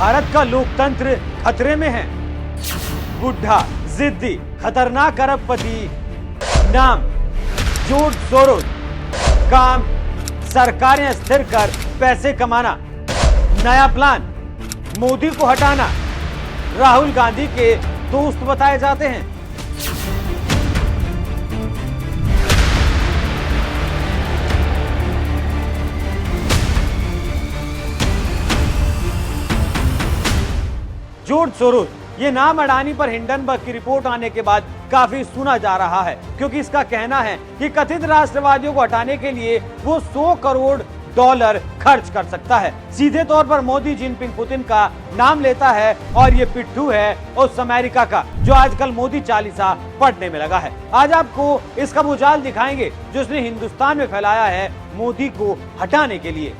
भारत का लोकतंत्र खतरे में है। बुढ़ा, जिद्दी, खतरनाक अरबपति, नाम जॉर्ज सोरोस, काम सरकारें स्थिर कर पैसे कमाना, नया प्लान मोदी को हटाना, राहुल गांधी के दोस्त बताए जाते हैं। जॉर्ज सोरोस, ये नाम अडानी पर हिंडनबर्ग की रिपोर्ट आने के बाद काफी सुना जा रहा है, क्योंकि इसका कहना है कि कथित राष्ट्रवादियों को हटाने के लिए वो $100 करोड़ खर्च कर सकता है। सीधे तौर पर मोदी जिनपिंग पुतिन का नाम लेता है और ये पिट्ठू है उस अमेरिका का जो आजकल मोदी चालीसा पढ़ने में लगा है। आज आपको इसका वो जाल दिखाएंगे जो उसने हिंदुस्तान में फैलाया है मोदी को हटाने के लिए।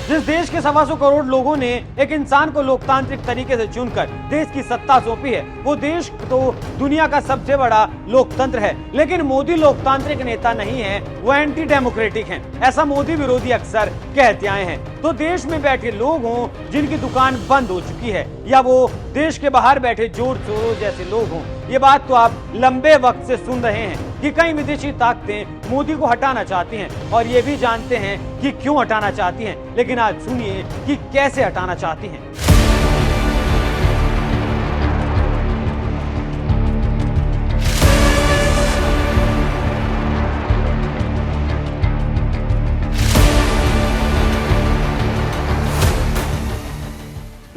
जिस देश के 125 करोड़ लोगों ने एक इंसान को लोकतांत्रिक तरीके से चुनकर देश की सत्ता सौंपी है, वो देश तो दुनिया का सबसे बड़ा लोकतंत्र है। लेकिन मोदी लोकतांत्रिक नेता नहीं है, वो एंटी डेमोक्रेटिक हैं। ऐसा मोदी विरोधी अक्सर कहते आए हैं। तो देश में बैठे लोग हों जिनकी दुकान बंद हो चुकी है, या वो देश के बाहर बैठे जॉर्ज सोरोस जैसे लोग हों, ये बात तो आप लंबे वक्त से सुन रहे हैं कि कई विदेशी ताकतें मोदी को हटाना चाहती हैं, और ये भी जानते हैं कि क्यों हटाना चाहती हैं। लेकिन आज सुनिए कि कैसे हटाना चाहती हैं।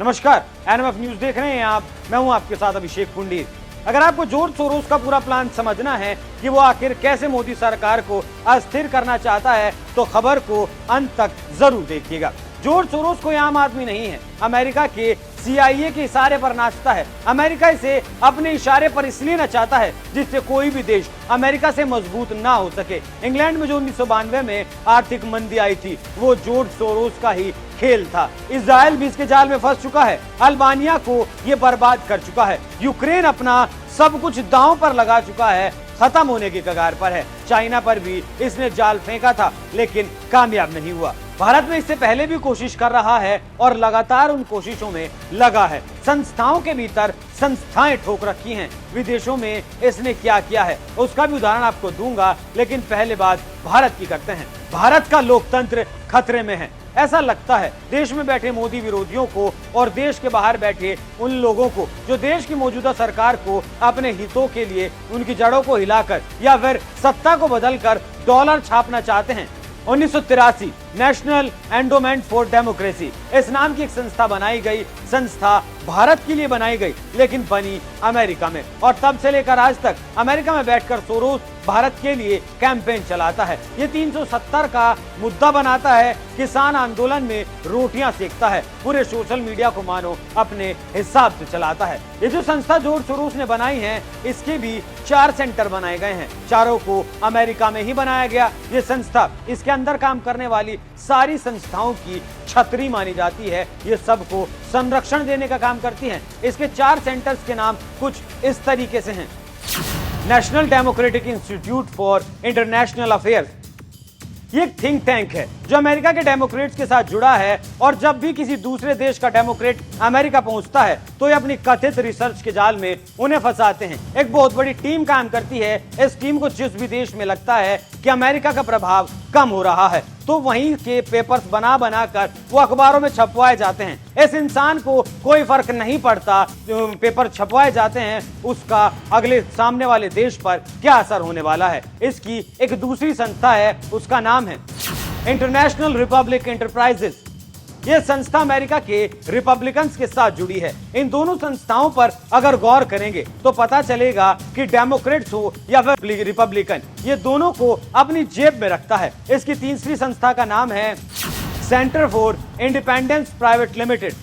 नमस्कार, एनएमएफ न्यूज देख रहे हैं आप। मैं हूं आपके साथ अभिषेक पुंडीर। अगर आपको जॉर्ज सोरोस का पूरा प्लान समझना है कि वो आखिर कैसे मोदी सरकार को अस्थिर करना चाहता है, तो खबर को अंत तक जरूर देखिएगा। जॉर्ज सोरोस कोई आम आदमी नहीं है। अमेरिका के CIA के इशारे पर नाचता है। अमेरिका इसे अपने इशारे पर इसलिए नचाता है जिससे कोई भी देश अमेरिका से मजबूत ना हो सके। इंग्लैंड में जो 1992 में आर्थिक मंदी आई थी, वो जॉर्ज सोरोस का ही खेल था। इजराइल भी इसके जाल में फंस चुका है। अल्बानिया को ये बर्बाद कर चुका है। यूक्रेन अपना सब कुछ दांव पर लगा चुका है, खत्म होने की कगार पर है। चाइना पर भी इसने जाल फेंका था, लेकिन कामयाब नहीं हुआ। भारत में इससे पहले भी कोशिश कर रहा है और लगातार उन कोशिशों में लगा है। संस्थाओं के भीतर संस्थाएं ठोक रखी हैं। विदेशों में इसने क्या किया है उसका भी उदाहरण आपको दूंगा, लेकिन पहले बात भारत की करते हैं। भारत का लोकतंत्र खतरे में है, ऐसा लगता है देश में बैठे मोदी विरोधियों को और देश के बाहर बैठे उन लोगों को जो देश की मौजूदा सरकार को अपने हितों के लिए उनकी जड़ों को हिलाकर या फिर सत्ता को बदलकर डॉलर छापना चाहते हैं। 1983 नेशनल एंडोमेंट फॉर डेमोक्रेसी इस नाम की एक संस्था बनाई गई। संस्था भारत के लिए बनाई गई, लेकिन बनी अमेरिका में, और तब से लेकर आज तक अमेरिका में बैठकर सोरोस भारत के लिए कैंपेन चलाता है। ये 370 का मुद्दा बनाता है, किसान आंदोलन में रोटियां सेकता है, पूरे सोशल मीडिया को मानो अपने हिसाब से चलाता है। ये जो संस्था जॉर्ज सोरोस ने बनाई है, इसके भी 4 सेंटर बनाए गए हैं। चारों को अमेरिका में ही बनाया गया। ये संस्था, इसके अंदर काम करने वाली सारी संस्थाओं की छतरी मानी जाती है। ये सबको संरक्षण देने का काम करती हैं। इसके 4 सेंटर्स के नाम कुछ इस तरीके से हैं। National democratic institute for international affairs, ये एक थिंक टैंक है जो अमेरिका के डेमोक्रेट्स के साथ जुड़ा है, और जब भी किसी दूसरे देश का डेमोक्रेट अमेरिका पहुंचता है तो ये अपनी कथित रिसर्च के जाल में उन्हें फंसाते हैं। एक बहुत बड़ी टीम काम करती है। इस टीम को जिस भी देश में लगता है कि अमेरिका का प्रभाव कम हो रहा है, तो वहीं के पेपर्स बना कर वो अखबारों में छपवाए जाते हैं। इस इंसान को कोई फर्क नहीं पड़ता पेपर छपवाए जाते हैं उसका अगले सामने वाले देश पर क्या असर होने वाला है। इसकी एक दूसरी संस्था है, उसका नाम है इंटरनेशनल रिपब्लिक एंटरप्राइजेस। ये संस्था अमेरिका के रिपब्लिकन्स के साथ जुड़ी है। इन दोनों संस्थाओं पर अगर गौर करेंगे तो पता चलेगा कि डेमोक्रेट्स हो या फिर रिपब्लिकन, ये दोनों को अपनी जेब में रखता है। इसकी तीसरी संस्था का नाम है centre for independence private limited.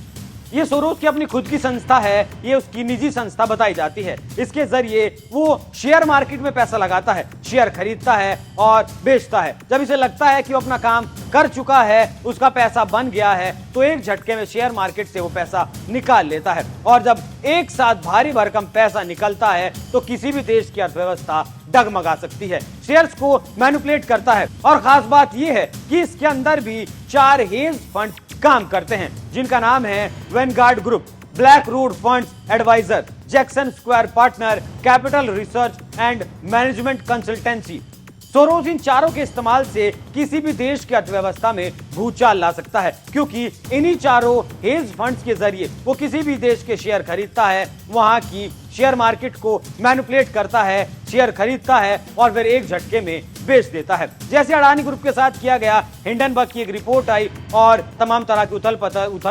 ये सोरोस की अपनी खुद की संस्था है, ये उसकी निजी संस्था बताई जाती है। इसके जरिए वो शेयर मार्केट में पैसा लगाता है, शेयर खरीदता है और बेचता है। जब इसे लगता है कि वो अपना काम कर चुका है, उसका पैसा बन गया है, तो एक झटके में शेयर मार्केट से वो पैसा निकाल लेता है। और जब एक साथ भारी भरकम पैसा निकलता है तो किसी भी देश की अर्थव्यवस्था डगमगा सकती है। शेयर्स को मैनिपुलेट करता है। और खास बात यह है कि इसके अंदर भी 4 हेज फंड काम करते हैं, जिनका नाम है Vanguard group, BlackRock funds advisor, Jackson square partner, capital research and management consultancy. Soros इन चारों के इस्तेमाल से किसी भी देश की अर्थव्यवस्था में भूचाल ला सकता है, क्योंकि इन्हीं चारों हेज फंड्स के जरिए वो किसी भी देश के शेयर खरीदता है, वहां की शेयर मार्केट को मैनिपुलेट करता है, शेयर खरीदता है और फिर एक झटके में बेच देता है। जैसे अडानी ग्रुप के साथ किया गया, हिंडनबर्ग की एक रिपोर्ट आई और तमाम तरह की उथल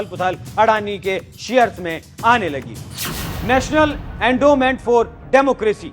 पुथल अडानी के शेयर्स में आने लगी। नेशनल एंडोमेंट फॉर डेमोक्रेसी,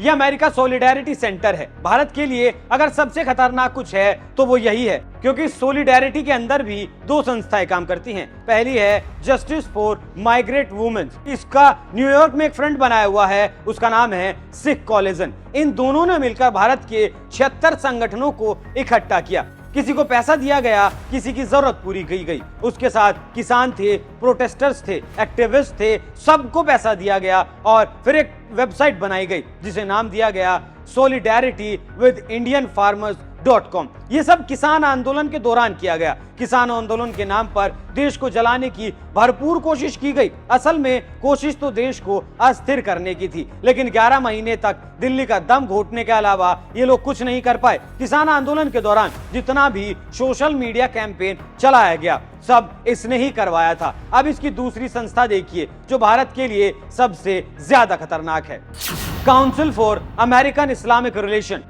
यह अमेरिका सॉलिडेरिटी सेंटर है। भारत के लिए अगर सबसे खतरनाक कुछ है तो वो यही है, क्योंकि सॉलिडेरिटी के अंदर भी 2 संस्थाएं काम करती हैं। पहली है जस्टिस फॉर माइग्रेट वुमेन, इसका न्यूयॉर्क में एक फ्रंट बनाया हुआ है, उसका नाम है सिख कॉलिजन। इन दोनों ने मिलकर भारत के 76 संगठनों को इकट्ठा किया। किसी को पैसा दिया गया, किसी की जरूरत पूरी की गई। उसके साथ किसान थे, प्रोटेस्टर्स थे, एक्टिविस्ट थे, सबको पैसा दिया गया और फिर एक वेबसाइट बनाई गई जिसे नाम दिया गया solidarity with Indian farmers.com। ये सब किसान आंदोलन के दौरान किया गया। किसान आंदोलन के नाम पर देश को जलाने की भरपूर कोशिश की गई। असल में कोशिश तो देश को अस्थिर करने की थी, लेकिन 11 महीने तक दिल्ली का दम घोटने के अलावा ये लोग कुछ नहीं कर पाए। किसान आंदोलन के दौरान जितना भी सोशल मीडिया कैंपेन चलाया गया, सब इसने ही करवाया था। अब इसकी दूसरी संस्था देखिए जो भारत के लिए सबसे ज्यादा खतरनाक है, council for American Islamic relation.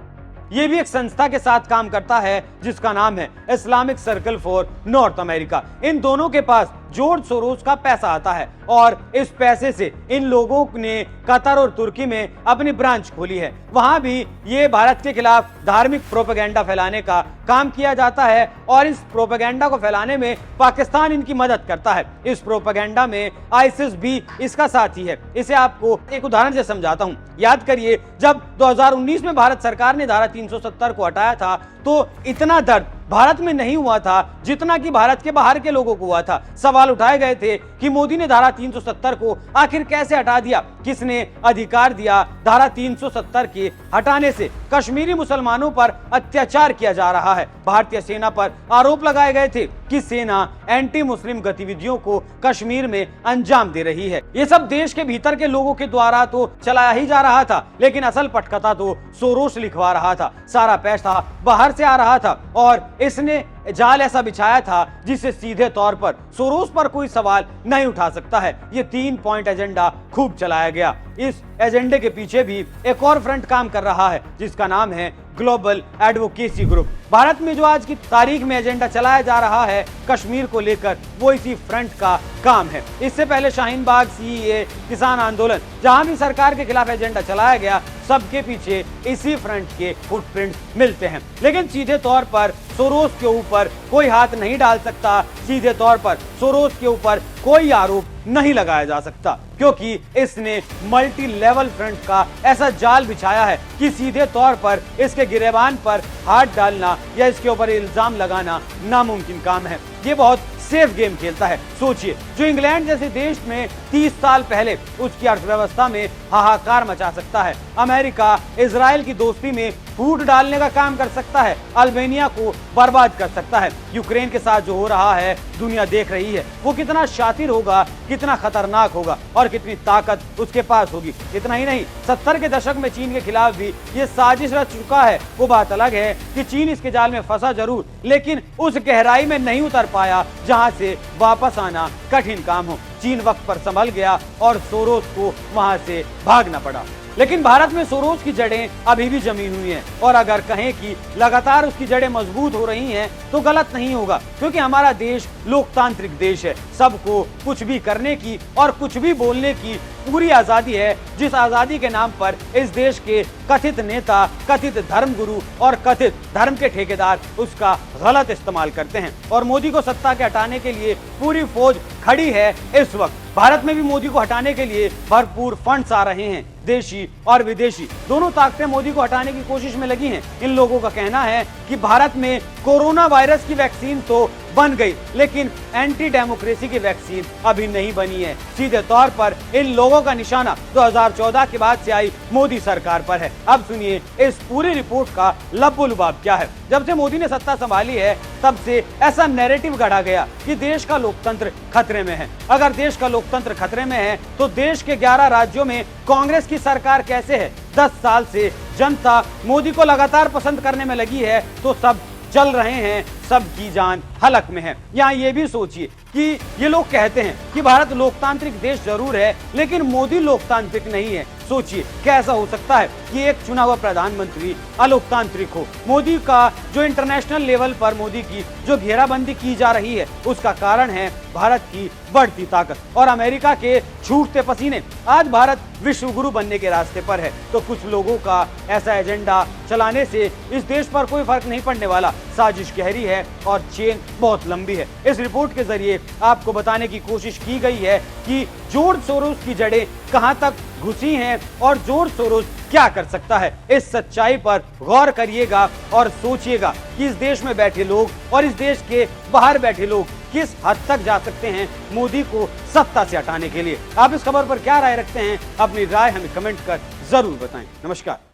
ये भी एक संस्था के साथ काम करता है जिसका नाम है Islamic circle for North America. इन दोनों के पास जॉर्ज सोरोस का पैसा आता है और इस पैसे से इन लोगों ने कतर और तुर्की में अपनी ब्रांच खोली है। वहां भी ये भारत के खिलाफ धार्मिक प्रोपेगेंडा फैलाने का काम किया जाता है और इस प्रोपेगेंडा को फैलाने में पाकिस्तान इनकी मदद करता है। इस प्रोपेगेंडा में आईसिस भी इसका साथी है। इसे आपको एक उदाहरण से समझाता हूं। याद करिए, जब 2019 में भारत सरकार ने धारा 370 को हटाया था तो इतना दर्द भारत में नहीं हुआ था जितना कि भारत के बाहर के लोगों को हुआ था। सवाल उठाए गए थे कि मोदी ने धारा 370 को आखिर कैसे हटा दिया, किसने अधिकार दिया धारा 370 के हटाने से कश्मीरी मुसलमानों पर अत्याचार किया जा रहा है। भारतीय सेना पर आरोप लगाए गए थे कि सेना एंटी मुस्लिम गतिविधियों को कश्मीर में अंजाम दे रही है। ये सब देश के भीतर के लोगों के द्वारा तो चलाया ही जा रहा था, लेकिन असल पटकथा तो सोरोस लिखवा रहा था। सारा पैसा बाहर से आ रहा था और इसने जाल ऐसा बिछाया था जिससे सीधे तौर पर सोरोस पर कोई सवाल नहीं उठा सकता है। ये 3 पॉइंट एजेंडा खूब चलाया गया। इस एजेंडे के पीछे भी एक और फ्रंट काम कर रहा है जिसका नाम है ग्लोबल एडवोकेसी ग्रुप। भारत में जो आज की तारीख में एजेंडा चलाया जा रहा है कश्मीर को लेकर, वो इसी फ्रंट का काम है। इससे पहले शाहीन बाग, सीएए, किसान आंदोलन, जहां भी सरकार के खिलाफ एजेंडा चलाया गया, सबके पीछे इसी फ्रंट के फुटप्रिंट्स मिलते हैं। लेकिन सीधे तौर पर सोरोस के ऊपर कोई हाथ नहीं डाल सकता, सीधे तौर पर सोरोस के ऊपर कोई आरोप नहीं लगाया जा सकता, क्योंकि इसने मल्टी लेवल फ्रंट का ऐसा जाल बिछाया है कि सीधे तौर पर इसके गिरेबान पर हाथ डालना या इसके ऊपर इल्जाम लगाना नामुमकिन काम है। ये बहुत सेफ गेम खेलता है। सोचिए, जो इंग्लैंड जैसे देश में 30 साल पहले उसकी अर्थव्यवस्था में हाहाकार मचा सकता है, अमेरिका इजराइल की दोस्ती में फूट डालने का काम कर सकता है, अल्बानिया को बर्बाद कर सकता है। यूक्रेन के साथ जो हो रहा है दुनिया देख रही है, वो कितना शातिर होगा, कितना खतरनाक होगा और कितनी ताकत उसके पास होगी। इतना ही नहीं, 70 के दशक में चीन के खिलाफ भी ये साजिश रच चुका है। वो बात अलग है कि चीन इसके जाल में फंसा जरूर, लेकिन उस गहराई में नहीं उतर पाया जहां से वापस आना कठिन काम हो। चीन वक्त पर संभल गया और सोरोस को वहां से भागना पड़ा। लेकिन भारत में सोरोस की जड़ें अभी भी जमी हुई हैं और अगर कहें कि लगातार उसकी जड़ें मजबूत हो रही हैं तो गलत नहीं होगा, क्योंकि हमारा देश लोकतांत्रिक देश है। सबको कुछ भी करने की और कुछ भी बोलने की पूरी आजादी है, जिस आजादी के नाम पर इस देश के कथित नेता, कथित धर्मगुरु और कथित धर्म के ठेकेदार उसका गलत इस्तेमाल करते हैं। और मोदी को सत्ता के हटाने के लिए पूरी फौज खड़ी है। इस वक्त भारत में भी मोदी को हटाने के लिए भरपूर फंड्स आ रहे हैं, देशी और विदेशी दोनों ताकतें मोदी को हटाने की कोशिश में लगी हैं। इन लोगों का कहना है कि भारत में कोरोना वायरस की वैक्सीन तो बन गई, लेकिन एंटी डेमोक्रेसी की वैक्सीन अभी नहीं बनी है। सीधे तौर पर इन लोगों का निशाना 2014 के बाद से आई मोदी सरकार पर है। अब सुनिए इस पूरी रिपोर्ट का लब्बो-लुबाब क्या है। जब से मोदी ने सत्ता संभाली है तब से ऐसा नैरेटिव गढ़ा गया कि देश का लोकतंत्र खतरे में है। अगर देश का लोकतंत्र खतरे में है तो देश के 11 राज्यों में कांग्रेस की सरकार कैसे है? 10 साल से जनता मोदी को लगातार पसंद करने में लगी है तो सब चल रहे हैं, सबकी जान हलक में है। यहाँ ये भी सोचिए कि ये लोग कहते हैं कि भारत लोकतांत्रिक देश जरूर है लेकिन मोदी लोकतांत्रिक नहीं है। सोचिए कैसा हो सकता है कि एक चुना हुआ प्रधानमंत्री अलोकतांत्रिक हो। मोदी का जो इंटरनेशनल लेवल पर मोदी की जो घेराबंदी की जा रही है उसका कारण है भारत की बढ़ती ताकत और अमेरिका के छूटते पसीने। आज भारत विश्व गुरु बनने के रास्ते पर है तो कुछ लोगों का ऐसा एजेंडा चलाने से इस देश पर कोई फर्क नहीं पड़ने वाला। साजिश गहरी है और चेन बहुत लंबी है। इस रिपोर्ट के जरिए आपको बताने की कोशिश की गई है कि जॉर्ज सोरोस की जड़ें कहां तक घुसी हैं और जॉर्ज सोरोस क्या कर सकता है। इस सच्चाई पर गौर करिएगा और सोचिएगा कि इस देश में बैठे लोग और इस देश के बाहर बैठे लोग किस हद तक जा सकते हैं मोदी को सत्ता से हटाने के लिए। आप इस खबर पर क्या राय रखते हैं? अपनी राय हमें कमेंट कर जरूर बताएं। नमस्कार।